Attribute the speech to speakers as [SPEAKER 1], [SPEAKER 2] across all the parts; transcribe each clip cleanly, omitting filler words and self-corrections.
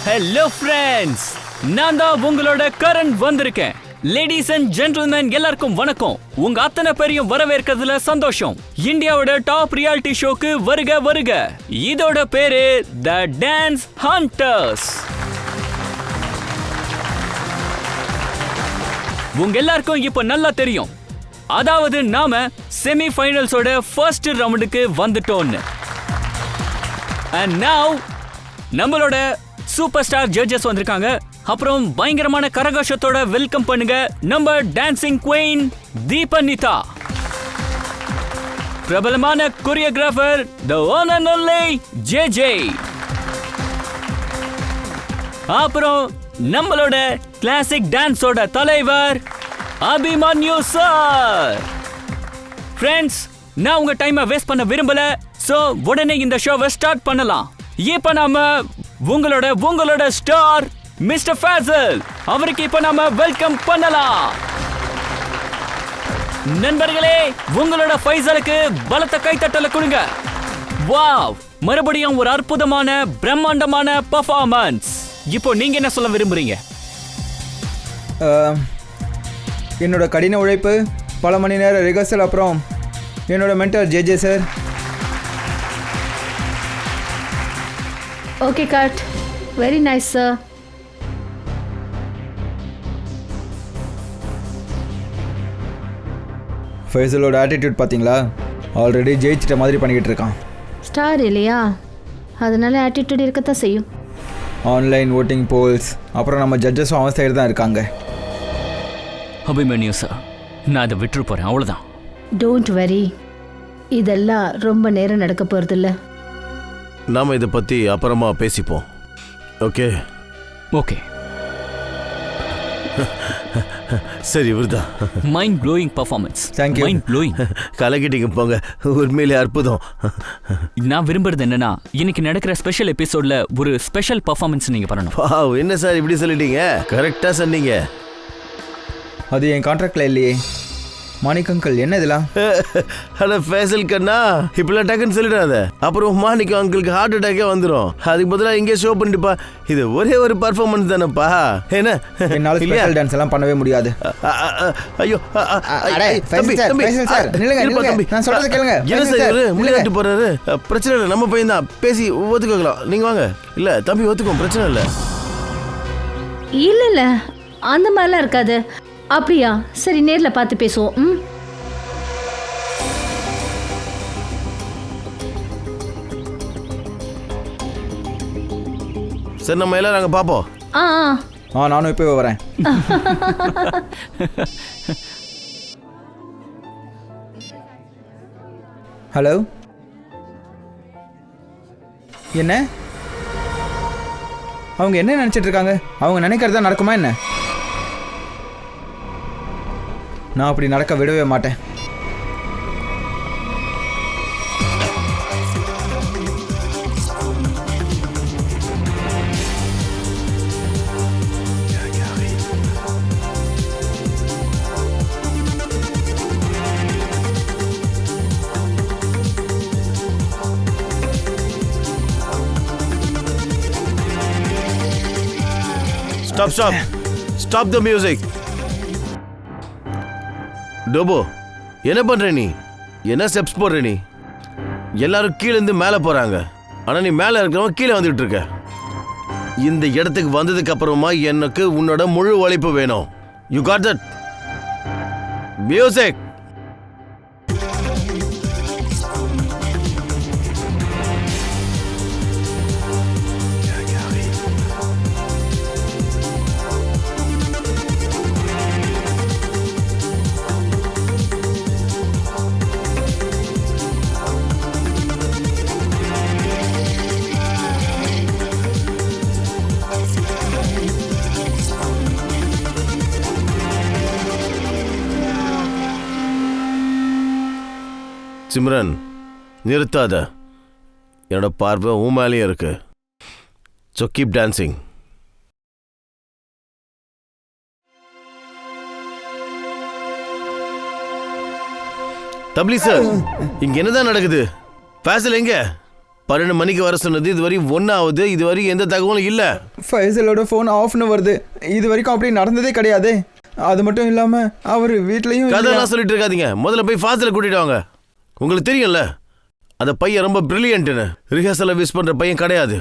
[SPEAKER 1] Hello friends, நான் தான் உங்களோட கரண் வந்திருக்கேன். லேடிஸ் அண்ட் ஜென்டில்மேன் எல்லாருக்கும் வணக்கம். உங்க அத்தனை பேரையும் வரவேற்கிறதுல சந்தோஷம். இந்தியாவோட டாப் ரியாலிட்டி ஷோக்கு வருக வருக. இதோட பேரு த டான்ஸ் ஹண்டர்ஸ். உங்க எல்லாருக்கும் இப்ப நல்லா தெரியும், அதாவது நாம செமி ஃபைனல்ஸோட ஃபர்ஸ்ட் ரவுண்டுக்கு வந்துட்டோம்னு. And now நம்மளோட சூப்பர் ஸ்டார் ஜட்ஜஸ் வந்திருக்காங்க. அப்புறம் பயங்கரமான கரகோஷத்தோட வெல்கம் பண்ணுங்க நம்ம டான்சிங் குவீன் தீபனிதா, பிரபலமான choreographer the one and only J. அப்புறம் நம்மளோட கிளாசிக் டான்ஸோட தலைவர் அபிமன்யு சார். ஃப்ரெண்ட்ஸ், நான் உங்க டைமை வேஸ்ட் பண்ண விரும்பல. சோ உடனே இந்த ஷோவை ஸ்டார்ட் பண்ணலாம். இப்ப நாம உங்களோட ஸ்டார் மிஸ்டர் ஃபேசல் அவருக்கு இப்ப நாம வெல்கம் பண்ணலாம். நண்பர்களே, உங்களோட ஃபைசலுக்கு பலத்த கைத்தட்டல கொடுங்க. வாவ், மறுபடியும் ஒரு அற்புதமான பிரம்மாண்டமான பெர்ஃபார்மன்ஸ். இப்போ நீங்க என்ன சொல்ல விரும்புறீங்க?
[SPEAKER 2] என்னோட கடின உழைப்பு, பல மணி நேரம் ரிஹர்சல், அப்புறம் என்னோட mentor J sir.
[SPEAKER 3] Okay, cut. Very nice, sir.
[SPEAKER 2] ஃபைசலோட ஆட்டிடியூட் பார்த்தீங்களா? ஆல்ரெடி ஜெயிச்சிட்ட மாதிரி பண்ணிக்கிட்டு இருக்கான்.
[SPEAKER 3] ஸ்டார் இல்லையா, அதனால ஆட்டிடியூட் இருக்கத்தான் செய்யும்.
[SPEAKER 2] ஆன்லைன் ஓட்டிங் போல்ஸ், அப்புறம் நம்ம ஜட்ஜஸும் அவன் சைடு தான் இருக்காங்க.
[SPEAKER 1] அபிமன்யு சார், நான் அதை விட்டுரு போறேன், அவ்வளோதான்.
[SPEAKER 3] டோன்ட் வரி, இதெல்லாம் ரொம்ப நேரம் நடக்க போகிறதில்ல.
[SPEAKER 4] நாம இதை பற்றி அப்புறமா பேசிப்போம். Okay
[SPEAKER 1] okay.
[SPEAKER 4] சரி, இவர்தான்.
[SPEAKER 1] Mind blowing performance.
[SPEAKER 2] Thank you.
[SPEAKER 1] Mind blowing.
[SPEAKER 4] கலக்கிட்டீங்க போங்க, உண்மையிலே அற்புதம்.
[SPEAKER 1] நான் விரும்புறது என்னன்னா, இன்னைக்கு நடக்கிற ஸ்பெஷல் எபிசோட்ல ஒரு ஸ்பெஷல் பெர்ஃபார்மன்ஸ் நீங்க பண்ணணும்.
[SPEAKER 4] வாவ், என்ன சார் இப்படி சொல்லிட்டீங்க? கரெக்டாக சொன்னீங்க.
[SPEAKER 2] அது என் கான்ட்ராக்டில் இல்லையே. மாணிக் அங்கிள், என்ன இதெல்லாம்?
[SPEAKER 4] அட ஃபேசல் கண்ணா, இப்பெல்லாம் டக்குன்னு சொல்லிடாத, அப்புறம் மாணிக் அங்கிளுக்கு ஹார்ட் அட்டாக்கே வந்துடும். அதுக்கு பதிலாக இங்கே ஷோ பண்ணிட்டுப்பா. இது ஒரே ஒரு பர்ஃபார்மன்ஸ் தானேப்பா. என்ன,
[SPEAKER 2] என்னால் ஸ்பெஷல் டான்ஸ் எல்லாம் பண்ணவே முடியாது.
[SPEAKER 4] ஐயோ
[SPEAKER 2] தம்பி, நான் சொல்றது கேளுங்க.
[SPEAKER 4] என்ன சார் இவரு முன்னாடி போறாரு? பிரச்சனை இல்லை, நம்ம பையன் தான், பேசி ஒத்துக்கலாம். நீங்க வாங்க. இல்ல தம்பி ஒத்துக்கோம், பிரச்சனை இல்லை.
[SPEAKER 3] இல்ல அந்த மாதிரிலாம் இருக்காது. அப்படியா? சரி, நேரில் பார்த்து பேசுவோம்.
[SPEAKER 4] சரி, நம்ம எல்லாரும் அங்கே பார்ப்போம்.
[SPEAKER 2] நானும் இப்போ வரேன். ஹலோ, என்ன? அவங்க என்ன நினச்சிட்டு இருக்காங்க? அவங்க நினைக்கிறதா நடக்குமா என்ன? நான் அப்படி நடக்க விடவே மாட்டேன்.
[SPEAKER 4] Stop the music. டோபோ, என்ன பண்ற நீ? என்ன ஸ்டெப்ஸ் போடுற நீ? எல்லாரும் கீழே இருந்து மேலே போறாங்க, ஆனா நீ மேலே இருக்கிறவங்க கீழே வந்துட்டு இருக்க. இந்த இடத்துக்கு வந்ததுக்கு அப்புறமா எனக்கு உன்னோட முழு உழைப்பு வேணும். You got that? Music. Simran, நிறுத்தாத. என்னோட பார்வை உன் மேலேயும் இருக்கு. So keep dancing. Tabli sir, இங்க என்னதான் நடக்குது? ஃபேசல் எங்க? 12 மணிக்கு வர சொன்னது இது வரையும் 1 ஆகுது, இது வரையும் எந்த தகவலும் இல்ல.
[SPEAKER 2] ஃபைசலோட ஃபோன் ஆஃப்னு வருது. இது வரைக்கும் அப்படி நடந்ததே கிடையாது. அது மட்டும் இல்லாம அவர் வீட்லயும்
[SPEAKER 4] கதையெல்லாம் சொல்லிட்டு இருக்காதீங்க. முதல்ல போய் ஃபாசிலை கூட்டிட்டு வாங்க. உங்களுக்கு தெரியும்ல அந்த பையன் ரொம்ப பிரில்லியன்ட்னு. ரிஹர்சலை மிஸ் பண்ற பையன் கிடையாது.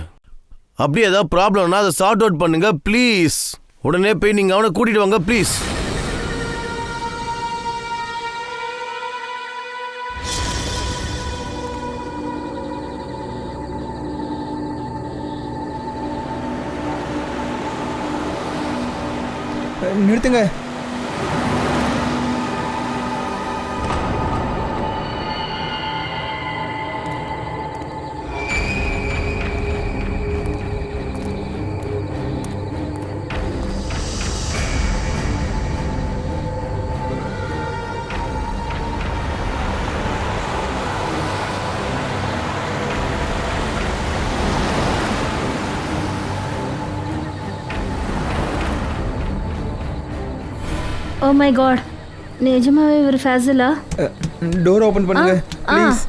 [SPEAKER 4] அப்படியே ஏதாவது ப்ராப்ளம்னா அதை சார்ட் அவுட் பண்ணுங்க ப்ளீஸ். உடனே போய் நீங்க அவனை கூட்டிட்டு வாங்க ப்ளீஸ்.
[SPEAKER 2] நிறுத்துங்க.
[SPEAKER 3] ஓ மை காட், நிஜமாவே இவர் ஃபேசலா?
[SPEAKER 2] டோர் ஓபன் பண்ணுங்க ப்ளீஸ்.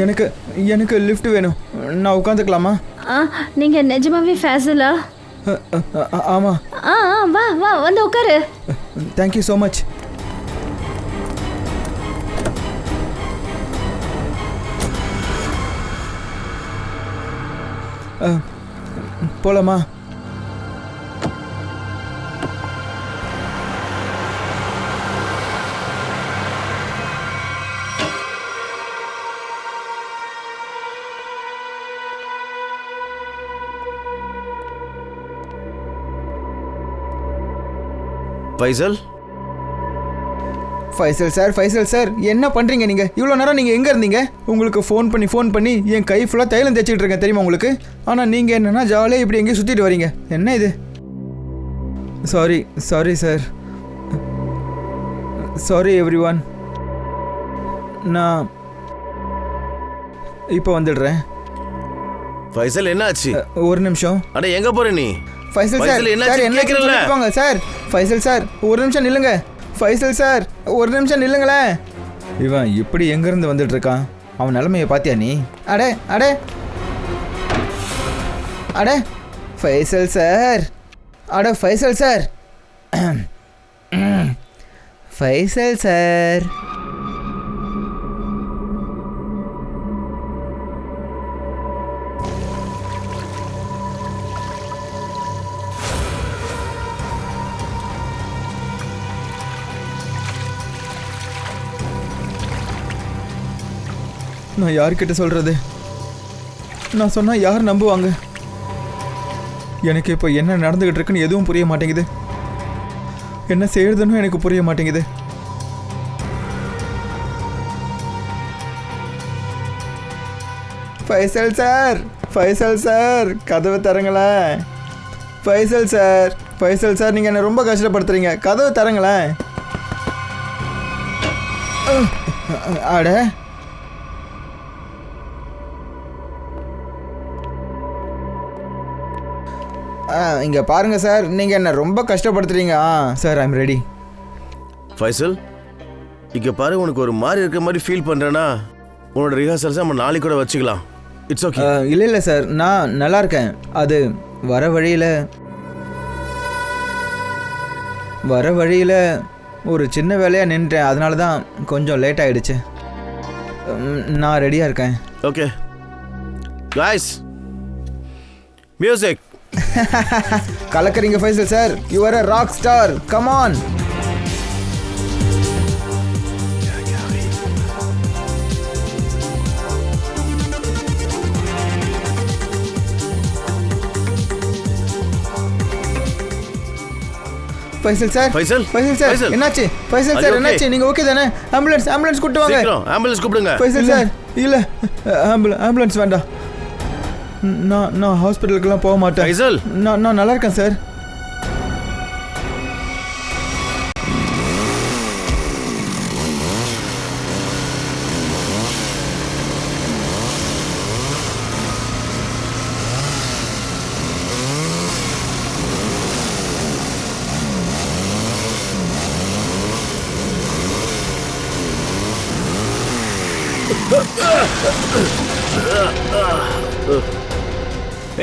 [SPEAKER 2] எனக்கு எனக்கு லிஃப்ட் வேணும். நான் உட்காந்துக்கலாமா?
[SPEAKER 3] நீங்க நிஜமாவே ஃபேசலா?
[SPEAKER 2] ஆமா.
[SPEAKER 3] வா வா வந்து உட்காரு.
[SPEAKER 2] Thank you so much. போலாமா?
[SPEAKER 4] ஃபைசல்
[SPEAKER 2] ஃபைசல் சார் என்ன பண்ணுறீங்க நீங்கள்? இவ்வளோ நேரம் நீங்கள் எங்கே இருந்தீங்க? உங்களுக்கு ஃபோன் பண்ணி என் கை ஃபுல்லாக தைலம் தேய்ச்சிக்கிட்டு இருக்கேன் தெரியுமா உங்களுக்கு? ஆனால் நீங்கள் என்னென்னா ஜாலியாக இப்படி எங்கேயும் சுற்றிட்டு வரீங்க. என்ன இது? Sorry sir. Sorry every one. நான் இப்போ வந்துடுறேன்.
[SPEAKER 4] ஃபைசல் என்னாச்சு?
[SPEAKER 2] ஒரு நிமிஷம்.
[SPEAKER 4] அட எங்கே போகிற நீ?
[SPEAKER 2] ஃபைசல் சார் என்ன கேட்குறீங்க சார்? ஃபைசல் சார் ஒரு நிமிஷம் நில்லுங்க. ஃபைசல் சார் ஒரு நிமிஷம் நில்லுங்களேன். இவன் இப்படி எங்கேருந்து வந்துட்டு இருக்கான்? அவன் நிலைமையை பார்த்தியா நீ? அடே அடே அடே Faisal sir. Faisal sir. Faisal sir. நான் யார்கிட்ட சொல்கிறது? நான் சொன்னால் யார் நம்புவாங்க? எனக்கு இப்போ என்ன நடந்துக்கிட்டு இருக்குன்னு எதுவும் புரிய மாட்டேங்குது. என்ன செய்யறதுன்னு எனக்கு புரிய மாட்டேங்குது. ஃபைசல் சார் கதவை தரங்களேன். ஃபைசல் சார் நீங்கள் என்னை ரொம்ப கஷ்டப்படுத்துறீங்க. கதவை தரங்களேன். அட இங்கே பாருங்க சார், நீங்கள் என்ன ரொம்ப கஷ்டப்படுத்துறீங்க. Sir I'm ready.
[SPEAKER 4] ஃபைசல் இங்கே பாரு, உனக்கு ஒரு மாதிரி இருக்கிற மாதிரி ஃபீல் பண்ணுறேன்னா உன்னோட ரிஹர்சல்ஸை நம்ம நாளைக்கு கூட வச்சுக்கலாம். It's okay.
[SPEAKER 2] இல்லை சார், நான் நல்லா இருக்கேன். அது வர வழியில் ஒரு சின்ன வேலையாக நின்றுட்டேன். அதனால தான் கொஞ்சம் லேட் ஆகிடுச்சு. நான் ரெடியாக இருக்கேன்.
[SPEAKER 4] Okay guys, music.
[SPEAKER 2] கலக்கறீங்க Faisal sir. You are a rock star. Come on. Faisal sir என்னாச்சு? ஃபைசல் சார் என்னாச்சு? நீங்க ஓகே தானே? ஆம்புலன்ஸ் கூப்பிட்டு வாங்க.
[SPEAKER 4] ஆம்புலன்ஸ் கூப்பிடுங்க.
[SPEAKER 2] ஃபைசல் சார் இல்ல, ஆம்புலன்ஸ் வேண்டாம். நான் ஹாஸ்பிட்டலுக்குலாம் போக மாட்டேன்.
[SPEAKER 4] ஃபைசல்
[SPEAKER 2] நான் நல்லா இருக்கேன் சார்.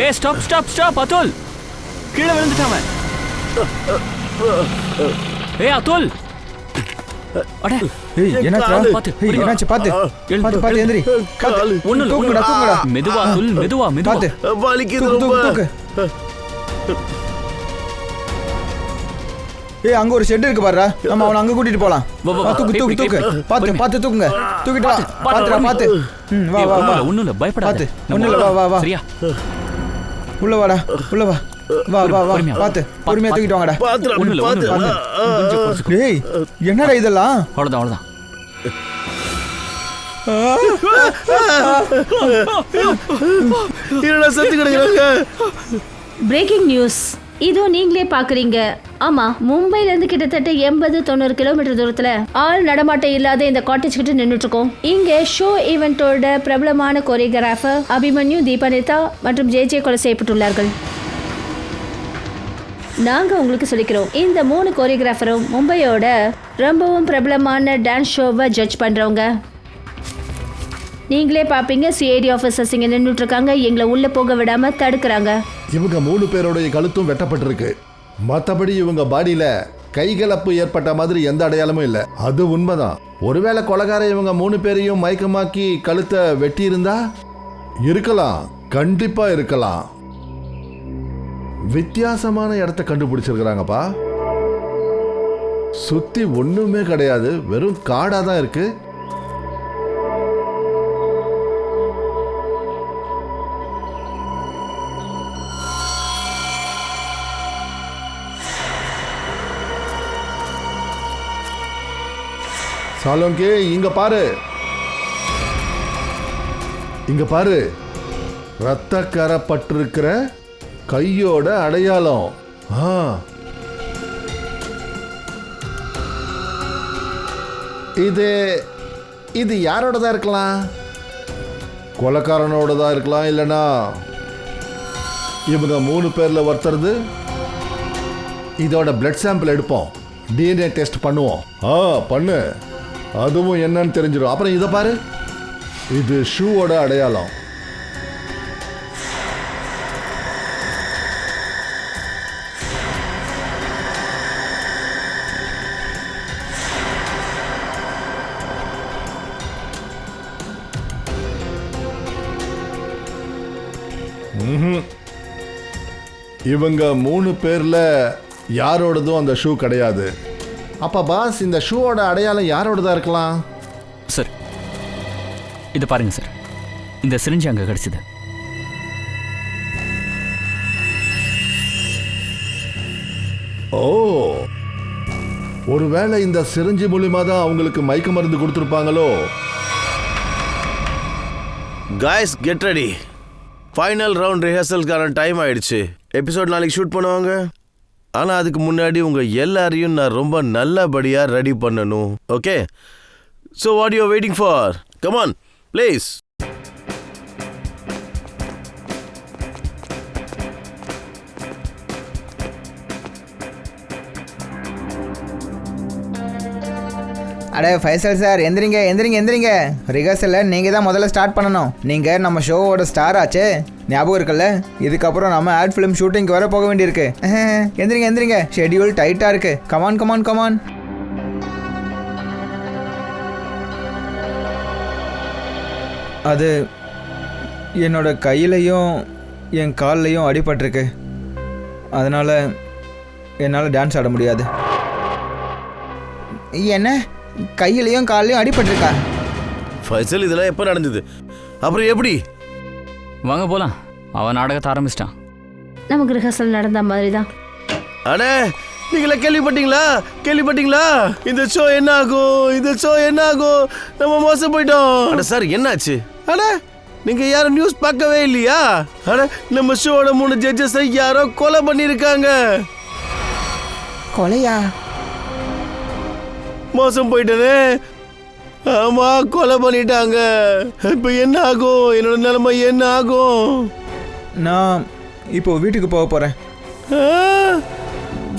[SPEAKER 1] ஏய் ஸ்டாப் ஸ்டாப் ஸ்டாப் அதுல், கீழே விழுந்துட்டான். ஏய் அதுல், அடே
[SPEAKER 2] ஏய் என்னாச்சுடா?
[SPEAKER 1] பாத்து,
[SPEAKER 2] ஏய் என்னாச்சு? பாத்து பாத்து பாத்து எந்திரி.
[SPEAKER 1] ஒண்ணு
[SPEAKER 2] தூக்குடா தூக்குடா.
[SPEAKER 1] மெதுவா அதுல், மெதுவா மெதுவா.
[SPEAKER 2] பாத்து
[SPEAKER 4] வலிக்குது
[SPEAKER 2] தூக்கு
[SPEAKER 4] ரொம்ப.
[SPEAKER 2] தூக்கு தூக்கு. ஏய் அங்க ஒரு ஷெட் இருக்கு பாருடா, நம்ம அவனை அங்க கூட்டிட்டு போலாம். தூக்கு தூக்கு தூக்கு. பாத்து பாத்து தூக்குங்க. தூக்கிட்டு வா. பாத்துடா பாத்து. வா வா வா.
[SPEAKER 1] ஒண்ணும் இல்ல, பயப்படாத.
[SPEAKER 2] பாத்து. ஒண்ணும் இல்ல, வா வா வா.
[SPEAKER 1] சரியா?
[SPEAKER 2] உள்ள வாடா, உள்ள வா. வா வா வா. பாத்து பொறுமையா தூக்கிட்டு வாங்கடா.
[SPEAKER 4] பாத்துடா
[SPEAKER 1] ஒண்ணும் இல்ல,
[SPEAKER 4] பாத்து.
[SPEAKER 1] ஒண்ணும் இல்ல. கொஞ்சம் பொறுத்துக்கோ.
[SPEAKER 2] டேய் என்னடா இதெல்லாம்?
[SPEAKER 1] அவ்வளவுதான் அவ்வளவுதான்.
[SPEAKER 4] என்னடா செத்து கிடக்குறாங்க?
[SPEAKER 3] Breaking news. இதோ நீங்களே பாக்குறீங்க. ஆமா, மும்பைல இருந்து கிட்டத்தட்ட 80-90 கிலோமீட்டர் தூரத்துல ஆள் நடமாட்டம் இல்லாத இந்த காட்டேஜ் கிட்ட நின்னுட்டு இருக்கோம். இங்க ஷோ ஈவெண்டோட பிரபலமான கோரியோகிராஃபர் அபிமன்யு, தீபானிதா மற்றும் ஜே கொலை செய்யப்பட்டுள்ளார்கள். நாங்க உங்களுக்கு சொல்லிக்கிறோம், இந்த 3 கோரியோகிராஃபரும் மும்பையோட ரொம்பவும் பிரபலமான டான்ஸ் ஷோவை ஜட்ஜ் பண்றவங்க. நீங்களே பாப்பீங்க, சிஐடி ஆஃபீஸர்ஸ் இங்க நின்றுட்டு இருக்காங்க. எங்களை உள்ள போக விடாம தடுக்கிறாங்க.
[SPEAKER 5] இவங்க 3 பேருடைய கழுத்தும் வெட்டப்பட்டிருக்கு. மற்றபடி இவங்க பாடியில கைகலப்பு ஏற்பட்ட மாதிரி எந்த அடையாளமும் இல்லை. அது உண்மைதான். ஒருவேளை கொலைகார இவங்க 3 பேரையும் மயக்கமாக்கி கழுத்தை வெட்டி இருந்தா இருக்கலாம், கண்டிப்பா இருக்கலாம். வித்தியாசமான இடத்த கண்டுபிடிச்சிருக்கிறாங்கப்பா. சுத்தி ஒண்ணுமே கிடையாது, வெறும் காடா தான் இருக்கு. சாலோங்கே, இங்க பாரு, இங்க பாரு, ரத்த கரப்பட்டிருக்கிற கையோட அடையாளம். இது யாரோடதா இருக்கலாம்? கொலைக்காரனோடதா இருக்கலாம், இல்லைனா இவங்க 3 பேர்ல ஒருத்தருது. இதோட பிளட் சாம்பிள் எடுப்போம், டிஎன்ஏ டெஸ்ட் பண்ணுவோம். பண்ணு, அதுவும் என்னன்னு தெரிஞ்சிடும். அப்புறம் இதை பாரு, இது ஷூவோட அடையாளம். இவங்க 3 பேர்ல யாரோடதும் அந்த ஷூ கிடையாது. அப்ப பாஸ், இந்த ஷூவோட அடையாளம் யாரோடதா இருக்கலாம்?
[SPEAKER 1] சார் இது பாருங்க சார், இந்த சிரிஞ்சு அங்க கிடைச்சது.
[SPEAKER 5] ஓ, ஒருவேளை இந்த சிரிஞ்சு மூலியமா தான் அவங்களுக்கு மயக்க மருந்து கொடுத்துருப்பாங்களோ?
[SPEAKER 4] Guys, get ready. Final round ரிஹர்சல்கான டைம் ஆயிடுச்சு. எபிசோட் நாளைக்கு ஷூட் பண்ணுவாங்க. ஆனால் அதுக்கு முன்னாடி உங்கள் எல்லாரையும் நான் ரொம்ப நல்லபடியாக ரெடி பண்ணணும். Okay, so what you waiting for? Come on please.
[SPEAKER 2] அடே ஃபைசல் சார், எந்திரிங்க எந்திரிங்க எந்திரிங்க. ரிஹர்சலில் நீங்கள் தான் முதல்ல ஸ்டார்ட் பண்ணணும். நீங்கள் நம்ம ஷோவோட ஸ்டார் ஆச்சே, ஞாபகம் இருக்குல்ல? இதுக்கப்புறம் நம்ம ஆட் ஃபிலிம் ஷூட்டிங்க்கு வர போக வேண்டியிருக்கு. எந்திரிங்க எந்திரிங்க, ஷெட்யூல் டைட்டாக இருக்கு. Come on come on come on. அது என்னோட கையிலையும் என் கால்லையும் அடிபட்டிருக்கு. அதனால் என்னால் டான்ஸ் ஆட முடியாது. என்ன, கையிலையும் காலையும் அடிபட்டிருக்கா?
[SPEAKER 4] ஃபைசல், இதெல்லாம் எப்போ நடந்தது? அப்புறம் எப்படி?
[SPEAKER 1] வாங்க போலாம், அவன் நாடகத்தை ஆரம்பிச்சிட்டான்.
[SPEAKER 3] நமக்கு ரிஹர்சல் நடந்த மாதிரி தான்.
[SPEAKER 4] அண்ணே, நீங்களே கேள்விப்பட்டீங்களா? இந்த ஷோ என்ன ஆகும்? இந்த ஷோ என்ன ஆகும்? நம்ம மோசம் போயிட்டோம். அட சார், என்னாச்சு? அட நீங்க யாரும் நியூஸ் பார்க்கவே இல்லையா? அட நம்ம ஷோட 3 ஜட்ஜஸ் யாரோ கொலை பண்ணிருக்காங்க.
[SPEAKER 2] கொலையா?
[SPEAKER 4] மோசம் போயிட்டனே. ஆமா, கொலை பண்ணிட்டாங்க. இப்ப என்ன ஆகும்? என்னோட நிலைமை என்ன ஆகும்?
[SPEAKER 2] நான் இப்போ வீட்டுக்கு போக போறேன்.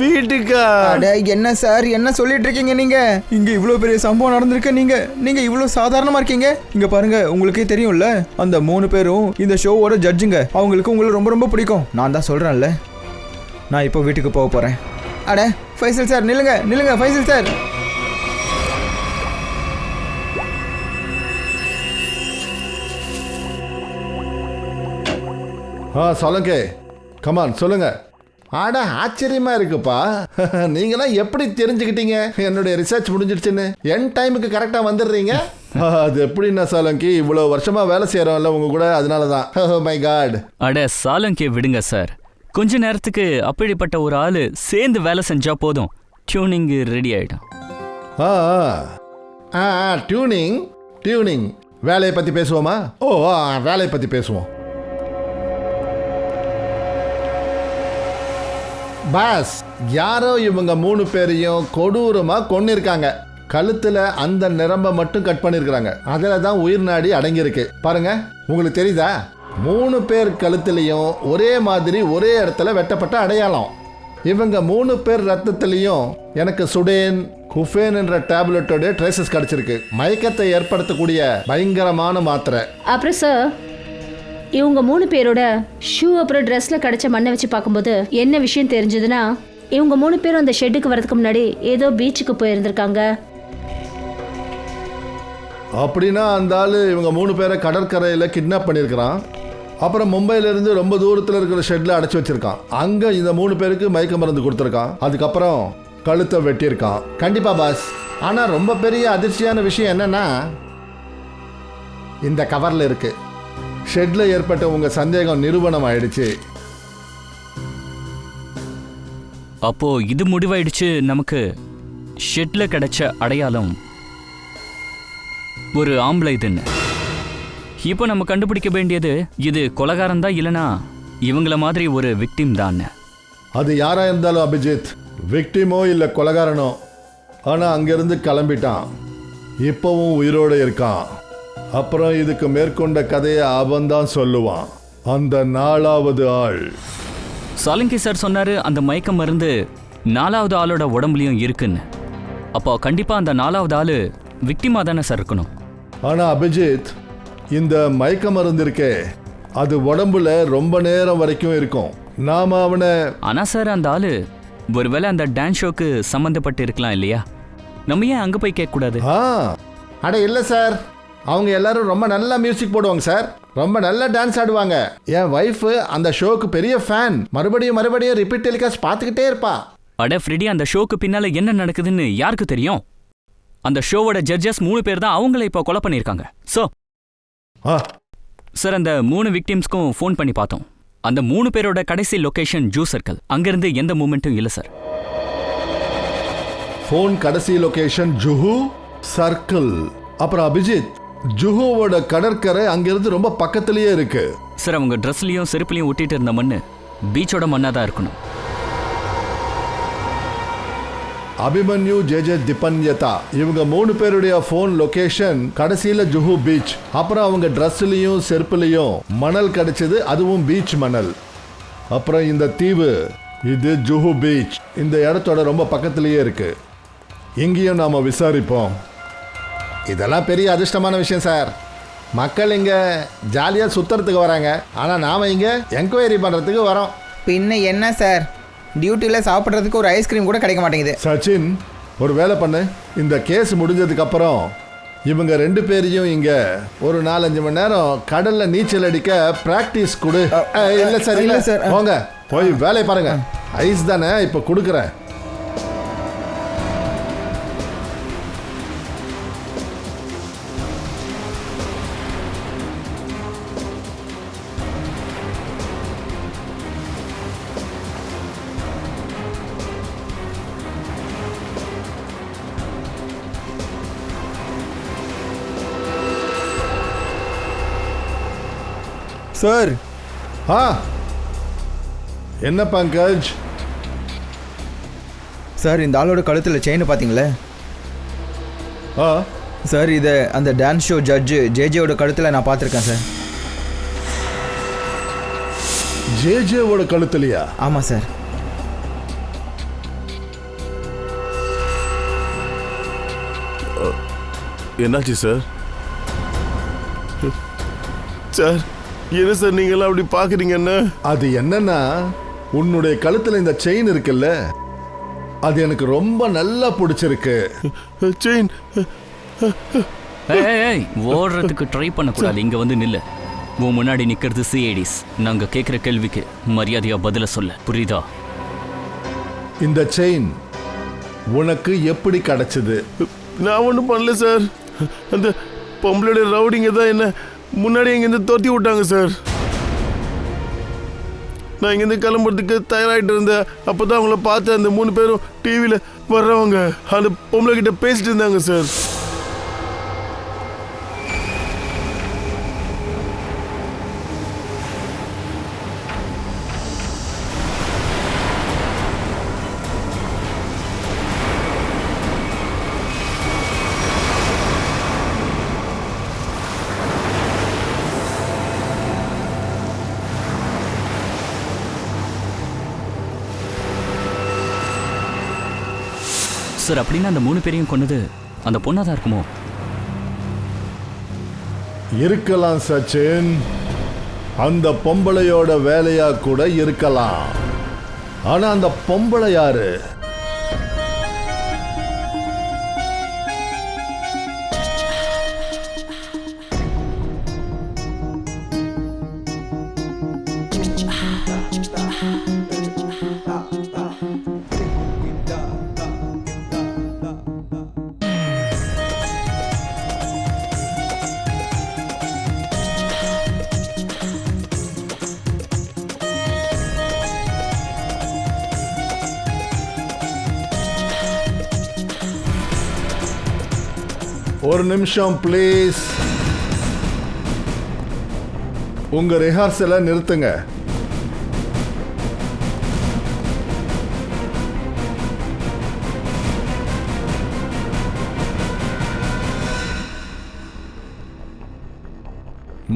[SPEAKER 4] வீட்டுக்கா?
[SPEAKER 2] அட என்ன சார் என்ன சொல்லிட்டு இருக்கீங்க நீங்க? இங்க இவ்வளவு பெரிய சம்பவம் நடந்திருக்கு, நீங்க இவ்வளவு சாதாரணமா இருக்கீங்க. இங்க பாருங்க, உங்களுக்கே தெரியும்ல, அந்த 3 பேரும் இந்த ஷோவோட ஜட்ஜுங்க. அவங்களுக்கு உங்களை ரொம்ப ரொம்ப பிடிக்கும். நான் தான் சொல்றேன்ல, நான் இப்போ வீட்டுக்கு போக போறேன். அட ஃபைசல் சார், நில்லுங்க ஃபைசல் சார்.
[SPEAKER 5] சொல்லுங்க, கமான் சொல்லுங்க. ஆட ஆச்சரியமா இருக்குப்பா. நீங்களாம் எப்படி தெரிஞ்சுக்கிட்டீங்க என்னுடைய ரிசர்ச் முடிஞ்சிடுச்சுன்னு? என் டைமுக்கு கரெக்டா வந்துடுறீங்க. அது எப்படின்னா சாலங்கி, இவ்வளவு வருஷமா வேலை செய்யறோம்ல உங்க கூட, அதனாலதான். My god.
[SPEAKER 1] அட சாலங்கியை விடுங்க சார். கொஞ்ச நேரத்துக்கு அப்படிப்பட்ட ஒரு ஆளு சேர்ந்து வேலை செஞ்சா போதும், டியூனிங் ரெடி ஆயிடும்.
[SPEAKER 5] டியூனிங் வேலையை பத்தி பேசுவோமா? வேலையை பத்தி பேசுவோம். பாஸ், யாரோ இவங்க 3 பேரையும் கொடூரமா கொன்னிருக்காங்க. கழுத்துல அந்த நிரம்ப மட்டும் கட் பண்ணிருக்காங்க. அதுல தான் உயிர் நாடி அடங்கியிருக்கு. பாருங்க, உங்களுக்கு தெரியுதா? 3 பேர் கழுத்துலையும் ஒரே மாதிரி ஒரே இடத்துல வெட்டப்பட்ட அடையாளம். இவங்க 3 பேர் ரத்தத்திலையும் எனக்கு சுடேன், குஃபேன் என்ற டேப்லெட்டோட ட்ரேசஸ் கிடைச்சிருக்கு. மயக்கத்தை ஏற்படுத்தக்கூடிய பயங்கரமான மாத்திரை.
[SPEAKER 3] அப்புறம் சார், இவங்க 3 பேரோட ஷூ அப்புறம் ட்ரெஸ்ல கிடைச்ச மண்ணை வச்சு பார்க்கும்போது என்ன விஷயம் தெரிஞ்சதுன்னா, இவங்க 3 பேரும் அந்த ஷெட்டுக்கு வரதுக்கு முன்னாடி ஏதோ பீச்சுக்கு போயிருந்திருக்காங்க.
[SPEAKER 5] அப்படின்னா அந்த ஆளு இவங்க 3 பேரை கடற்கரையில் கிட்னாப் பண்ணியிருக்கிறான். அப்புறம் மும்பையிலேருந்து ரொம்ப தூரத்தில் இருக்கிற ஷெட்டில் அடைச்சி வச்சிருக்கான். அங்கே இந்த 3 பேருக்கு மயக்க மருந்து கொடுத்துருக்கான். அதுக்கப்புறம் கழுத்தை வெட்டியிருக்கான். கண்டிப்பா பாஸ். ஆனால் ரொம்ப பெரிய அதிர்ச்சியான விஷயம் என்னன்னா, இந்த கவரில் இருக்கு. ஷெட்டில் ஏற்பட்ட உங்க சந்தேகம் நிரூபணம் ஆயிடுச்சு.
[SPEAKER 1] அப்போ இது முடிவாயிடுச்சு. நமக்கு ஷெட்ல கிடைச்ச அடையாளம் ஒரு ஆம்பளை இதுன்னு. இப்போ நம்ம கண்டுபிடிக்க வேண்டியது, இது கொலைகாரன் தான் இல்லைனா இவங்கள மாதிரி ஒரு விக்டிம் தான்.
[SPEAKER 5] அது யாரா இருந்தாலும் அபிஜித், விக்டிமோ இல்லை கொலைகாரனோ, ஆனால் அங்கிருந்து கிளம்பிட்டான். இப்போவும் உயிரோடு இருக்கான். அப்புறம் இதுக்கு மேற்கொண்ட கதையை அவன்தான் சொல்லுவான். அந்த 4வது ஆள்.
[SPEAKER 1] சாலங்கி சார் சொன்னாரு அந்த மயக்க மருந்து 4வது ஆளோட உடம்புலயும் இருக்குன்னு. அப்போ கண்டிப்பா அந்த 4வது ஆளு விக்டிமா தானே சார் இருக்கணும்.
[SPEAKER 5] ஆனா அபிஜித், இந்த மயக்க மருந்து இருக்கே, அது உடம்புல ரொம்ப நேரம் வரைக்கும் இருக்கும். நாம அவனை...
[SPEAKER 1] ஆனா சார், அந்த ஆளு ஒருவேளை அந்த டான்ஸ் ஷோக்கு சம்மந்தப்பட்டு இருக்கலாம் இல்லையா? நம்ம ஏன் அங்க போய் கேட்க கூடாது?
[SPEAKER 5] அட இல்லை சார், அவங்க எல்லாரும் ரொம்ப நல்லா மியூசிக் போடுவாங்க சார். ரொம்ப நல்லா டான்ஸ் ஆடுவாங்க. என் வைஃபு அந்த ஷோக்கு பெரிய ஃபேன். மறுபடியும் ரிப்பீட் டெலிகாஸ்ட் பார்த்துக்கிட்டே இருப்பா.
[SPEAKER 1] அட ஃப்ரெடி, அந்த ஷோக்கு பின்னால என்ன நடக்குதுன்னு யாருக்கு தெரியும்? அந்த ஷோவோட ஜட்ஜஸ் 3 பேர் தான் அவங்கள இப்போ கொலை பண்ணியிருக்காங்க. சார், அந்த 3 விக்டிம்ஸ்க்கும் ஃபோன் பண்ணி பார்த்தோம். அந்த 3 பேரோட கடைசி லொகேஷன் ஜூ சர்க்கிள். அங்கிருந்து எந்த மூமெண்ட்டும் இல்லை சார்.
[SPEAKER 5] ஃபோன் கடைசி லொகேஷன் ஜுஹு சர்க்கிள். அப்புறம் அபிஜித், ஜுஹுவோட கடற்கரை அங்கிருந்து ரொம்ப பக்கத்திலேயே இருக்கு.
[SPEAKER 1] சார், அவங்க ட்ரெஸ்லயும் செருப்புலையும் ஒட்டிட்டு இருந்த மண்ணு பீச்சோட மண்ணா தான் இருக்கணும்.
[SPEAKER 5] அபிமன்யு, ஜேஜே, திபன்யதா, இவங்க 3 பேருடைய ஃபோன் லொகேஷன் கடைசியில ஜுஹு பீச். அப்புறம் அவங்க ட்ரெஸ்லயும் செருப்புலையும் மணல் கிடைச்சது, அதுவும் பீச் மணல். அப்புறம் இந்த தீவு, இது ஜுஹு பீச். இந்த இடத்தோட ரொம்ப பக்கத்திலேயே இருக்கு. இங்கேயும் நாம விசாரிப்போம். இதெல்லாம் பெரிய அதிர்ஷ்டமான விஷயம் சார். மக்கள் இங்கே ஜாலியாக சுற்றுறதுக்கு வராங்க, ஆனால் நாம் இங்கே என்கொயரி பண்ணுறதுக்கு வரோம்.
[SPEAKER 2] பின்ன என்ன சார், டியூட்டியில் சாப்பிட்றதுக்கு ஒரு ஐஸ்கிரீம் கூட கிடைக்க மாட்டேங்குது.
[SPEAKER 5] சச்சின், ஒரு வேலை பண்ணு. இந்த கேஸ் முடிஞ்சதுக்கப்புறம் இவங்க 2 பேரையும் இங்கே ஒரு 4-5 மணி நேரம் கடலில் நீச்சல் அடிக்க ப்ராக்டிஸ் கொடு. இல்லை சார், இல்லை சார், போங்க போய் வேலையை பாருங்க. ஐஸ் தானே இப்போ கொடுக்குறேன்.
[SPEAKER 2] சார்.
[SPEAKER 5] என்ன பங்கஜ்?
[SPEAKER 2] சார், இந்த ஆளோட கழுத்தில் செயின் பார்த்தீங்களே? சார், இதை அந்த டான்ஸ் ஷோ ஜட்ஜு ஜேஜேவோட கழுத்தில் நான் பார்த்துருக்கேன் சார்.
[SPEAKER 5] ஜேஜேவோட கழுத்துலையா?
[SPEAKER 2] ஆமாம் சார்.
[SPEAKER 4] என்னாச்சு சார்? சார் என்ன சார் நீங்களாம் அப்படி பார்க்குறீங்க? என்ன
[SPEAKER 5] அது என்னன்னா, உன்னுடைய கழுத்தில் இந்த செயின் இருக்குல்ல, அது எனக்கு ரொம்ப நல்லா பிடிச்சிருக்கு.
[SPEAKER 4] செயின்?
[SPEAKER 1] ஏய் ஓடுறதுக்கு ட்ரை பண்ணக்கூடாது. இங்க வந்து நில்ல. உன் முன்னாடி நிக்கிறது சிஐடிஸ். நாங்க கேட்குற கேள்விக்கு மரியாதையா பதில சொல்ல, புரியுதா?
[SPEAKER 5] இந்த செயின் உனக்கு எப்படி கிடைச்சது?
[SPEAKER 4] நான் ஒன்றும் பண்ணல சார். அந்த பொம்பளோட ரவுடிங்க தான் என்ன முன்னாடி இங்கேருந்து துரத்தி விட்டாங்க சார். நான் இங்கேருந்து கிளம்புறதுக்கு தயாராகிட்டு இருந்தேன். அப்போ தான் அவங்கள பார்த்து அந்த 3 பேரும் டிவியில் வர்றவங்க அந்த பொம்பளை கிட்ட பேசிட்டு இருந்தாங்க சார்.
[SPEAKER 1] சார் அப்படின்னா அந்த 3 பேரையும் கொன்னது அந்த பொண்ணா தான் இருக்குமோ?
[SPEAKER 5] இருக்கலாம் சச்சின், அந்த பொம்பளையோட வேலையா கூட இருக்கலாம். ஆனா அந்த பொம்பளை யாரு? ஒரு நிமிஷம் ப்ளீஸ். உங்க ரிஹர்சலை நிறுத்துங்க.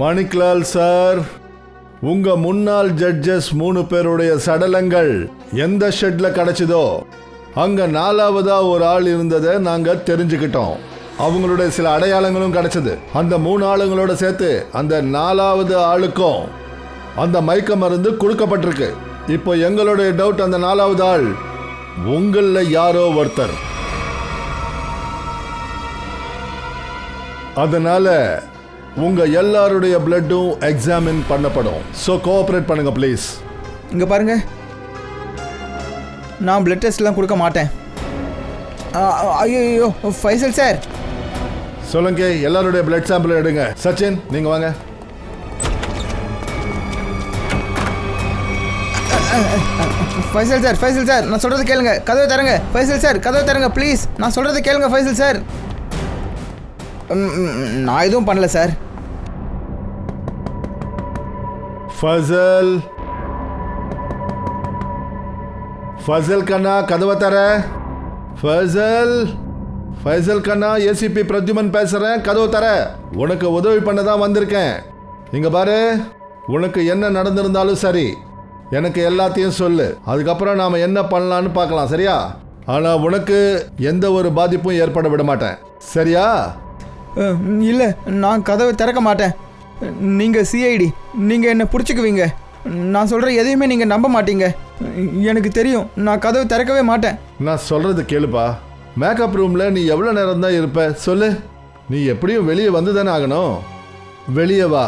[SPEAKER 5] மணிக்லால் சார், உங்க முன்னாள் ஜட்ஜஸ் 3 பேருடைய சடலங்கள் எந்த ஷெட்ல கிடைச்சதோ அங்க 4வதா ஒரு ஆள் இருந்ததை நாங்க தெரிஞ்சுக்கிட்டோம். அவங்களுடைய சில அடையாளங்களும் கிடைச்சது. அந்த 3 ஆளுங்களோட சேர்த்து அந்த 4வது ஆளுக்கும் அந்த மயக்க மருந்து கொடுக்கப்பட்டிருக்கு. இப்போ எங்களுடைய டவுட், அந்த 4வது ஆள் உங்கள யாரோ ஒருத்தர். அதனால உங்க எல்லாருடைய பிளட்டும் எக்ஸாமின் பண்ணப்படும். ஸோ கோஆபரேட் பண்ணுங்க ப்ளீஸ்.
[SPEAKER 2] இங்கே பாருங்க, நான் பிளட் டெஸ்ட்லாம் கொடுக்க மாட்டேன். ஐயோ ஃபைசல் சார்.
[SPEAKER 5] சொல்லுங்க, எல்லாருடைய பிளட் சாம்பிள் எடுங்க. சச்சின் நீங்க வாங்க.
[SPEAKER 2] ஃபைசல் சார் நான் சொல்றது கேளுங்க. கதவை தரங்க ஃபைசல் சார், கதவை தரங்க ப்ளீஸ். நான் சொல்றது கேளுங்க ஃபைசல் சார். நான் எதுவும் பண்ணல சார்.
[SPEAKER 5] ஃபசல் கண்ணா, கதவை தர. ஃபைசல் கண்ணா, ஏசிபி பிரத்யுமன் பேசுறேன், கதவு தர. உனக்கு உதவி பண்ண தான் வந்திருக்கேன். இங்க பாரு, உனக்கு என்ன நடந்திருந்தாலும் சரி, எனக்கு எல்லாத்தையும் சொல்லு. அதுக்கப்புறம் நாம என்ன பண்ணலான்னு பார்க்கலாம், சரியா? ஆனா உனக்கு எந்த ஒரு பாதிப்பும் ஏற்பட விட மாட்டேன், சரியா?
[SPEAKER 2] இல்லை, நான் கதவை திறக்க மாட்டேன். நீங்கள் சிஐடி, நீங்கள் என்னை பிடிச்சிக்குவீங்க. நான் சொல்கிற எதையுமே நீங்கள் நம்ப மாட்டீங்க. எனக்கு தெரியும், நான் கதவை திறக்கவே மாட்டேன்.
[SPEAKER 5] நான் சொல்கிறது கேளுப்பா. மேக்கப் ரூமில் நீ எவ்வளோ நேரம் தான் இருப்ப சொல்லு? நீ எப்படியும் வெளியே வந்து தானே ஆகணும். வெளியே வா,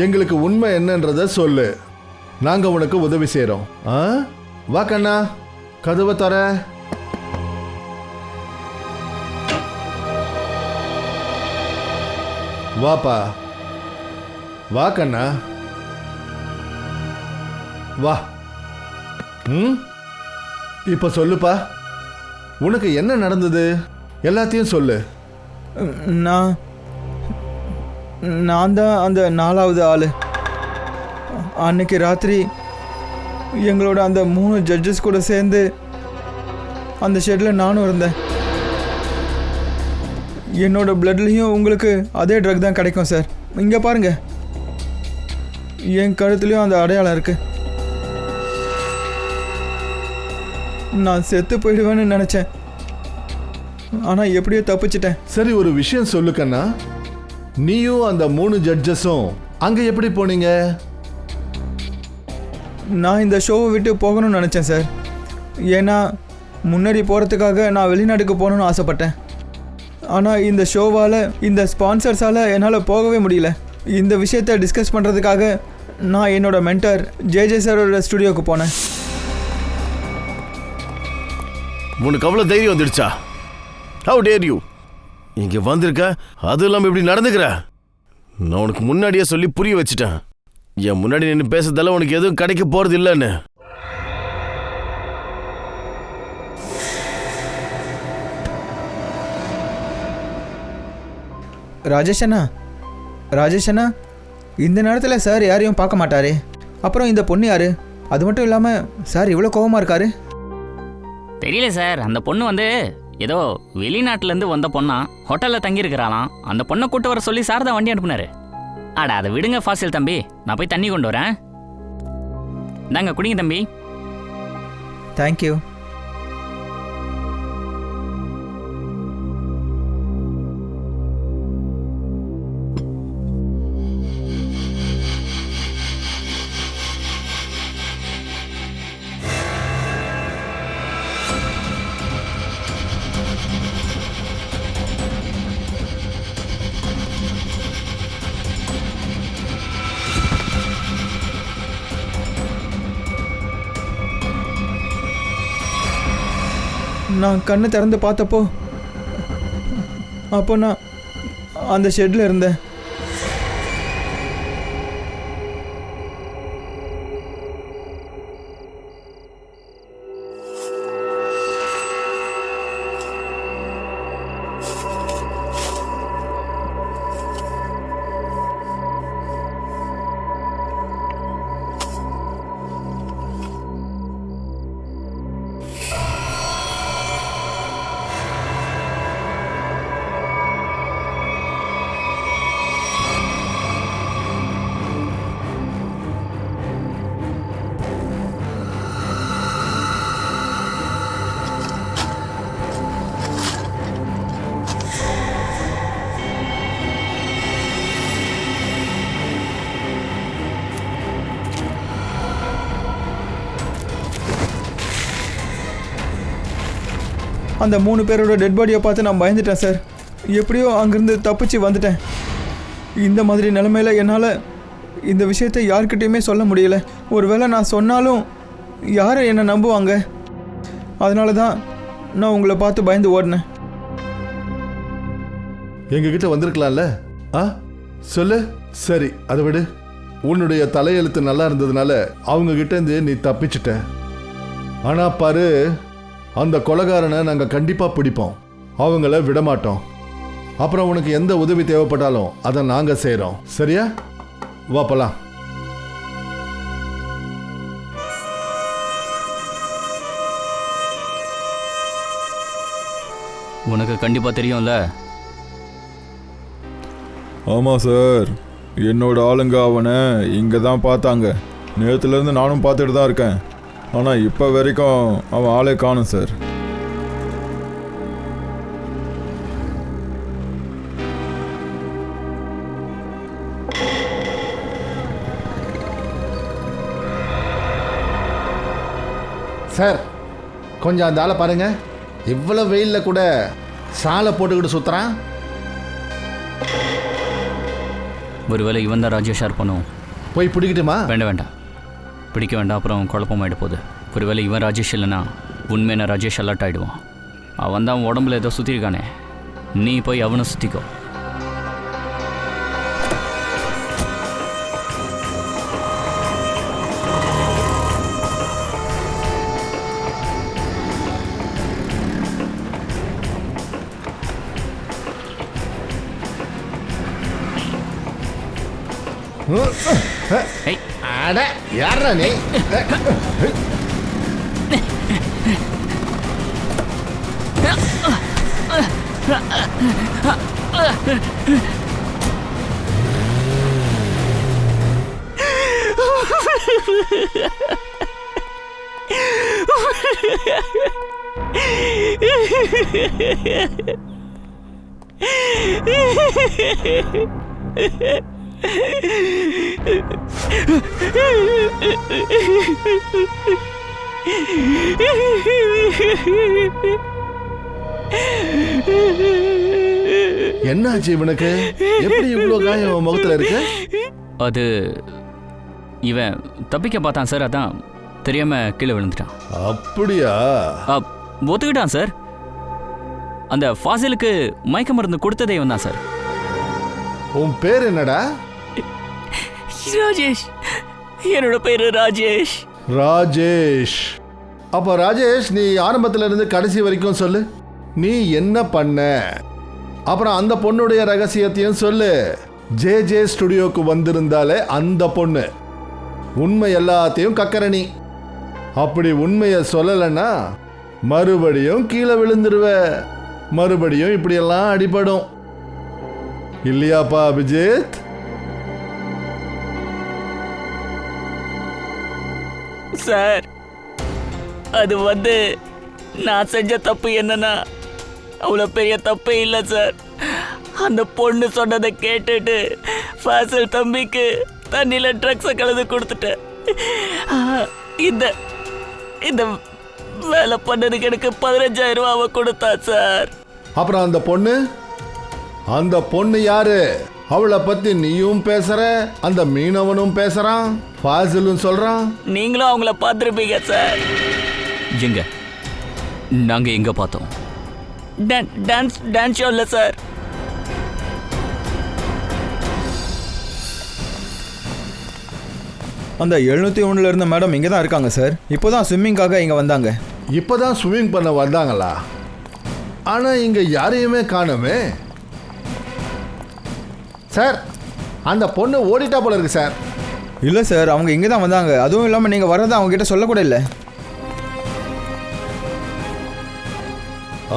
[SPEAKER 5] எங்களுக்கு உண்மை என்னன்றதை சொல்லு. நாங்கள் உனக்கு உதவி செய்கிறோம். வா கண்ணா, கதவை தர. வாப்பா, வா கண்ணா, வா. இப்போ சொல்லுப்பா, உனக்கு என்ன நடந்தது? எல்லாத்தையும் சொல்லு.
[SPEAKER 2] நான் தான் அந்த 4வது ஆள். அன்னைக்கு ராத்திரி எங்களோட அந்த 3 ஜட்ஜஸ் கூட சேர்ந்து அந்த ஷெட்டில் நானும் இருந்தேன். என்னோட பிளட்லேயும் உங்களுக்கு அதே ட்ரக் தான் கிடைக்கும் சார். இங்கே பாருங்க, என் கழுத்துலேயும் அந்த அடையாளம் இருக்குது. நான் செத்து போயிடுவேன்னு நினச்சேன். ஆனால் எப்படியோ தப்பிச்சிட்டேன்.
[SPEAKER 5] சரி, ஒரு விஷயம் சொல்லு கண்ணா. நீயும் அந்த 3 ஜட்ஜஸும் அங்க எப்படி போனீங்க?
[SPEAKER 2] நான் இந்த ஷோவை விட்டு போகணும்னு நினச்சேன் சார். ஏன்னா முன்னாடி போகிறதுக்காக நான் வெளிநாட்டுக்கு போகணுன்னு ஆசைப்பட்டேன். ஆனால் இந்த ஷோவால், இந்த ஸ்பான்சர்ஸால் என்னால் போகவே முடியல. இந்த விஷயத்தை டிஸ்கஸ் பண்ணுறதுக்காக நான் என்னோட மென்டர் ஜே சாரோட ஸ்டுடியோவுக்கு போனேன்.
[SPEAKER 4] உனக்கு அவ்வளோ தைரியம் வந்துடுச்சா? ஹவு டேர் யூ இங்கே வந்திருக்க, அதுவும் இல்லாமல் இப்படி நடந்துக்கிற? நான் உனக்கு முன்னாடியே சொல்லி புரிய வச்சுட்டேன். என் முன்னாடி நின்று பேசுறதால உனக்கு எதுவும் கிடைக்க போகிறது இல்லைன்னு.
[SPEAKER 2] ராஜேஷ் அண்ணா, இந்த நேரத்தில் சார் யாரையும் பார்க்க மாட்டாரே. அப்புறம் இந்த பொண்ணு யாரு? அது மட்டும் இல்லாமல் சார் இவ்வளோ கோவமாக இருக்காரு.
[SPEAKER 1] தெரியல சார், அந்த பொண்ணு ஏதோ வெளிநாட்டிலேருந்து வந்த பொண்ணா ஹோட்டலில் தங்கியிருக்கிறாளாம். அந்த பொண்ணை கூட்டு வர சொல்லி சார் தான் வண்டி அனுப்புனாரு. ஆடா அதை விடுங்க ஃபாசில் தம்பி, நான் போய் தண்ணி கொண்டு வரேன். இந்தாங்க குடிங்க தம்பி.
[SPEAKER 2] தேங்க்யூ. நான் கண்ணை திறந்து பார்த்தப்போ நான் அந்த ஷெட்டில் இருந்தேன். அந்த 3 பேரோட டெட் பாடியை பார்த்து நான் பயந்துட்டேன் சார். எப்படியோ அங்கேருந்து தப்பிச்சு வந்துட்டேன். இந்த மாதிரி நிலைமையில என்னால் இந்த விஷயத்தை யார்கிட்டையுமே சொல்ல முடியல. ஒருவேளை நான் சொன்னாலும் யாரை என்னை நம்புவாங்க? அதனால தான் நான் உங்களை பார்த்து பயந்து ஓடினேன்.
[SPEAKER 5] எங்ககிட்ட வந்திருக்கலாம்ல? சொல்லு. சரி, அதை விடு. உன்னுடைய தலையெழுத்து நல்லா இருந்ததுனால அவங்க கிட்ட இருந்து நீ தப்பிச்சிட்ட. ஆனா பாரு, அந்த கொலைகாரனை நாங்கள் கண்டிப்பாக பிடிப்போம். அவங்கள விடமாட்டோம். அப்புறம் உனக்கு எந்த உதவி தேவைப்பட்டாலும் அதை நாங்கள் செய்கிறோம். சரியா? வா போலாம்.
[SPEAKER 1] உனக்கு கண்டிப்பாக தெரியும்ல?
[SPEAKER 6] ஆமாம் சார், என்னோட ஆளுங்க அவனை இங்கே தான் பார்த்தாங்க. நேற்றுலேருந்து நானும் பார்த்துட்டு தான் இருக்கேன். ஆனால் இப்போ வரைக்கும் அவன் ஆளே காணும் சார்.
[SPEAKER 5] சார், கொஞ்சம் அந்த ஆளை பாருங்க. இவ்வளோ வெயிலில் கூட சாலை போட்டுக்கிட்டு சுற்றுறான்.
[SPEAKER 1] ஒருவேளை இவன் தான் ராஜேஷ் ஷார் பண்ணும்.
[SPEAKER 5] போய் பிடிக்கட்டுமா?
[SPEAKER 1] வேண்டாம், பிடிக்க வேண்டாம். அப்புறம் குழப்பமாயிட போகுது. ஒருவேளை இவன் ராஜேஷ் இல்லைன்னா உண்மையான ராஜேஷ் அலர்ட் ஆகிடுவான். அவன் தான் உடம்புல ஏதோ சுற்றிருக்கானே. நீ போய் அவனை சுற்றிக்கோ.
[SPEAKER 5] அட யாரா நீ? என்னாச்சு இவனுக்கு? எப்படி இவ்வளோ காயம் முகத்துல இருக்கு?
[SPEAKER 1] அது இவன் தப்பிக்க பார்த்தான் சார், அதான் தெரியாம கீழே விழுந்துட்டான்.
[SPEAKER 5] அப்படியா?
[SPEAKER 1] ஒத்துக்கிட்டான் சார். அந்த ஃபாசிலுக்கு மயக்க மருந்து கொடுத்ததே இவன் தான் சார்.
[SPEAKER 5] உன் பேர் என்னடா?
[SPEAKER 1] ராஜேஷ். என்னோட பேரு ராஜேஷ்.
[SPEAKER 5] ராஜேஷ். அப்ப ராஜேஷ், நீ ஆரம்பத்துல இருந்து கடைசி வரைக்கும் சொல்லு. நீ என்ன பண்ண? அப்புறம் அந்த பொண்ணுடைய ரகசியத்தையும் சொல்லு. ஜே ஸ்டுடியோக்கு வந்திருந்தாலே அந்த பொண்ணு உண்மை எல்லாத்தையும் கக்கரணி. அப்படி உண்மையை சொல்லலைன்னா மறுபடியும் கீழே விழுந்துருவ. மறுபடியும் இப்படியெல்லாம் அடிபடும். இல்லையாப்பா அபிஜித்?
[SPEAKER 1] சார், அது நான் செஞ்ச தப்பு என்னன்னா அவ்வளோ பெரிய தப்பே இல்லை சார். அந்த பொண்ணு சொன்னதை கேட்டுட்டு ஃபாசில் தம்பிக்கு தண்ணியில ட்ரக்ஸை கலந்து கொடுத்துட்டேன். இந்த இந்த வேலை பண்ணதுக்கு எனக்கு 15,000 ரூபா அவ கொடுத்தா சார்.
[SPEAKER 5] அப்புறம் அந்த பொண்ணு யாரு? அவளை பத்தி நீயும் பேசுற, அந்த மீனவனும் பேசுறான், ஃபாசிலும் சொல்றான்.
[SPEAKER 1] நீங்களும் அவங்கள பார்த்துருப்பீங்க சார். எங்க நாங்க எங்க பார்த்தோம்? டான்ஸ் ஷோல சார்.
[SPEAKER 2] அந்த 701 இருந்த மேடம் இங்கே தான் இருக்காங்க சார். இப்போதான் ஸ்விம்மிங்காக இங்கே வந்தாங்க.
[SPEAKER 5] இப்போதான் ஸ்விம்மிங் பண்ண வந்தாங்களா? ஆனால் இங்கே யாரையுமே காணுமே சார். அந்த பொண்ணு ஓடிட்டா போல இருக்கு சார்.
[SPEAKER 2] இல்லை சார், அவங்க இங்கே தான் வந்தாங்க. அதுவும் இல்லாமல் நீங்கள் வர்றதை அவங்க கிட்ட சொல்லக்கூட இல்லை.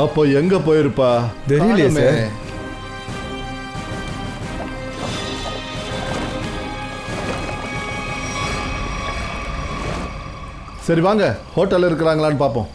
[SPEAKER 5] அப்போ எங்க போயிருப்பா?
[SPEAKER 2] தெரியலையே சார்.
[SPEAKER 5] சரி வாங்க, ஹோட்டலில் இருக்கிறாங்களான்னு பார்ப்போம்.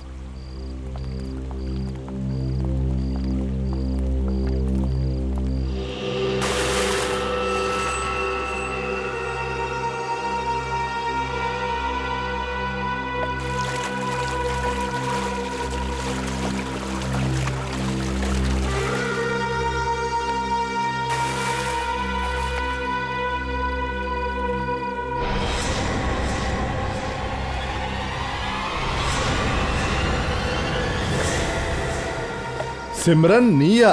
[SPEAKER 5] சிம்ரன், நீயா?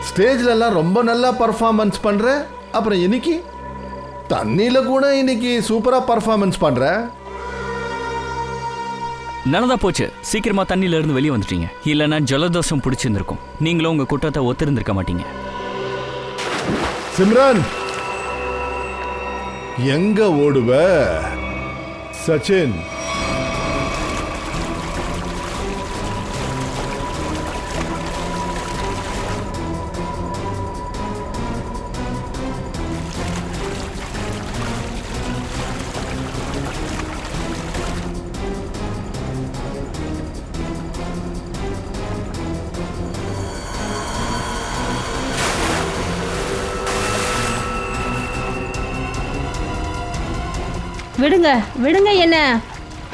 [SPEAKER 5] ஸ்டேஜ்ல எல்லாம் ரொம்ப நல்லா பர்ஃபார்மன்ஸ் பண்ற. அப்புறம் இன்னைக்கு தண்ணியில கூட இன்னைக்கு சூப்பரா பர்ஃபார்மன்ஸ் பண்ற.
[SPEAKER 1] நல்லதா போச்சு, சீக்கிரமா தண்ணியில இருந்து வெளியே வந்துட்டீங்க. இல்லைன்னா ஜலதோஷம் பிடிச்சிருந்திருக்கும். நீங்களும் உங்க கூட்டத்தை ஒத்திருந்திருக்க மாட்டீங்க.
[SPEAKER 5] சிம்ரன், எங்க ஓடுவ? சச்சின்,
[SPEAKER 3] விடுங்க விடுங்க. என்ன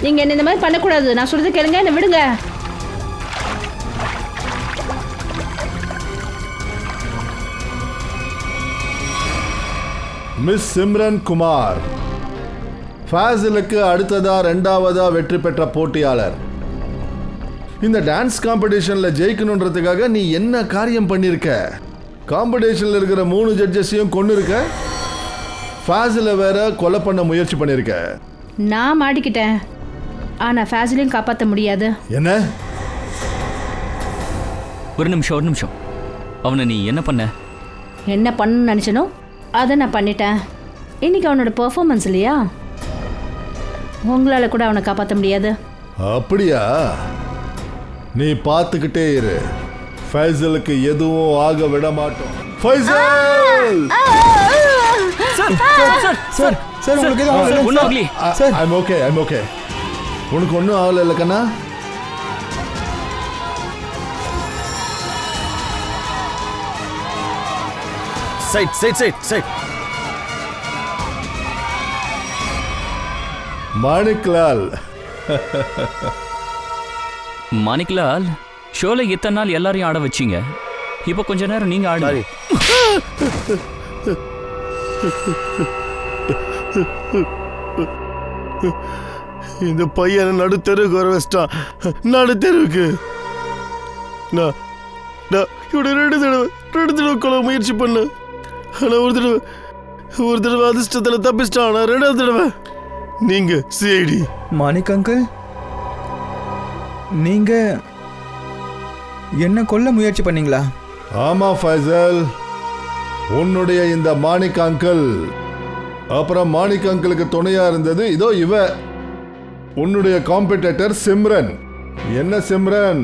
[SPEAKER 3] நீங்க என்ன இந்த மாதிரி பண்ணக்கூடாது. நான் சொல்றது கேளுங்க. என்ன விடுங்க.
[SPEAKER 5] மிஸ் சிம்ரன் குமார், ஃபாசிலுக்கு அடுத்ததா 2ஆவதா வெற்றி பெற்ற போட்டியாளர். இந்த டான்ஸ் காம்படிஷன்ல ஜெயிக்கணுன்றதுக்காக நீ என்ன காரியம் பண்ணிருக்க? காம்படிஷன்ல இருக்கிற 3 ஜட்ஜஸையும் கொண்டு இருக்க. ஃபாசிலை வேற கொலை பண்ண முயற்சி பண்ணிருக்க.
[SPEAKER 3] நான் மாட்டிக்கிட்டேன், ஆனா ஃபாசிலையும் காப்பாற்ற முடியாது.
[SPEAKER 5] என்ன?
[SPEAKER 1] ஒரு நிமிஷம். அவனை நீ என்ன பண்ண?
[SPEAKER 3] என்ன பண்ணணும்னு நினைச்சனோ அதை நான் பண்ணிட்டேன். இன்னைக்கு அவனோட பெர்ஃபார்மன்ஸ் இல்லையா, உங்களால கூட அவனை காப்பாற்ற முடியாது.
[SPEAKER 5] அப்படியா? நீ பார்த்துக்கிட்டே இரு. ஃபைசலுக்கு எதுவும் ஆக விட மாட்டோம். ஃபைசல்!
[SPEAKER 2] சார் உங்களுக்கு எதுவும் ஆகலையே? Sir,
[SPEAKER 5] I'm okay. உனக்கு ஒன்றும் ஆகலை இல்லை கண்ணா?
[SPEAKER 4] Side side side side.
[SPEAKER 5] Maniklal,
[SPEAKER 1] Maniklal, ஷோல இத்தனை நாள் எல்லாரையும் ஆட வச்சீங்க. இப்போ கொஞ்ச நேரம் நீங்க ஆடு.
[SPEAKER 4] சாரி. இந்த பையனை நடுத்தெருவுக்கு வர வச்சிட்டான். நடுத்தெருவுக்கு நான் இவட ரெண்டு தடவை கொலை முயற்சி பண்ண. ஆனால் ஒரு தடவை அதிர்ஷ்டத்தில் தப்பிச்சிட்டான். ஆனால் ரெண்டாவது தடவை நீங்க சிஐடி.
[SPEAKER 2] மாணிக் அங்கிள், நீங்க என்ன கொல்ல முயற்சி பண்ணீங்களா?
[SPEAKER 5] ஆமா ஃபைசல், உன்னுடைய இந்த மாணிக் அங்கிள். அப்புறம் மாணிக் அங்கிளுக்கு துணையா இருந்தது இதோ இவ, உன்னுடைய காம்படிட்டர் சிம்ரன். என்ன சிம்ரன்,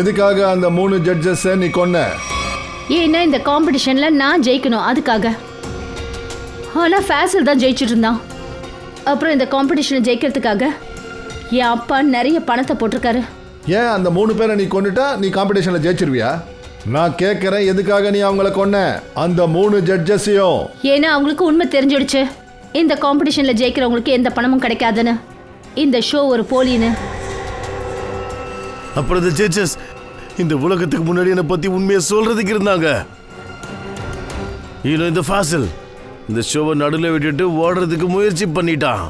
[SPEAKER 5] எதுக்காக அந்த 3 ஜட்ஜஸ் நீ கொன்ன?
[SPEAKER 3] ஏன்னா இந்த காம்படிஷன்ல நான் ஜெயிக்கணும் அதுக்காக. ஆனா ஃபேசல் தான் ஜெயிச்சுட்டு இருந்தான். அப்புறம் இந்த காம்படிஷனை ஜெயிக்கிறதுக்காக என் அப்பா நிறைய பணத்தை போட்டிருக்காரு.
[SPEAKER 5] ஏன் அந்த 3 பேரை நீ கொண்டுட்டா நீ காம்படிஷன்ல ஜெயிச்சிருவியா? நான் கேட்கிறேன், எதுக்காக நீ அவங்கள கொன்ன, அந்த 3 ஜட்ஜஸையும்?
[SPEAKER 3] ஏன்னா அவங்களுக்கு உண்மை தெரிஞ்சிடுச்சு, இந்த காம்படிஷன்ல ஜெயிக்கிறவங்களுக்கு எந்த பணமும் கிடைக்காதுன்னு, இந்த ஷோ ஒரு போலின்னு.
[SPEAKER 4] அப்புறம் இந்த ஜட்ஜஸ் இந்த உலகத்துக்கு முன்னாடி என்னை பத்தி உண்மையை சொல்றதுக்கு இருந்தாங்க. இந்த ஃபாசில் இந்த ஷோவை நடுவில் விட்டுட்டு ஓடுறதுக்கு முயற்சி பண்ணிட்டான்.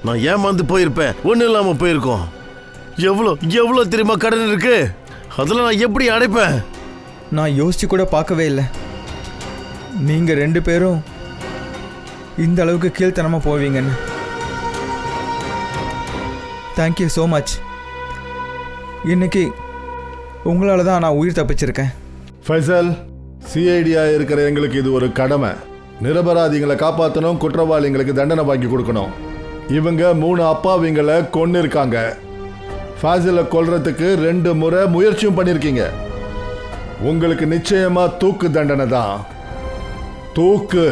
[SPEAKER 4] நான் ஏமாந்து போயிருப்பேன், ஒன்றும் இல்லாமல் போயிருக்கோம். எவ்வளோ எவ்வளோ தெரியுமா கடன் இருக்கு, அதெல்லாம் நான் எப்படி அடைப்பேன்?
[SPEAKER 2] நான் யோசிச்சு கூட பார்க்கவே இல்லை நீங்க 2 பேரும் இந்த அளவுக்கு கீழ்த்தனமா போவீங்கன்னு. Thank you so much. இன்னைக்கு உங்களால தான் நான் உயிர் தப்பிச்சிருக்கேன்.
[SPEAKER 5] ஃபைசல், சிஐடியா இருக்கிற எங்களுக்கு இது ஒரு கடமை. நிரபராதிகளை காப்பாற்றணும், குற்றவாளிகளுக்கு தண்டனை வாங்கி கொடுக்கணும். இவங்க 3 அப்பாவிங்களை கொன்னு இருக்காங்க. ஃபாசிலை கொல்றதுக்கு 2 முறை முயற்சியும் பண்ணியிருக்கீங்க. உங்களுக்கு நிச்சயமா தூக்கு தண்டனை தான். தூக்கு.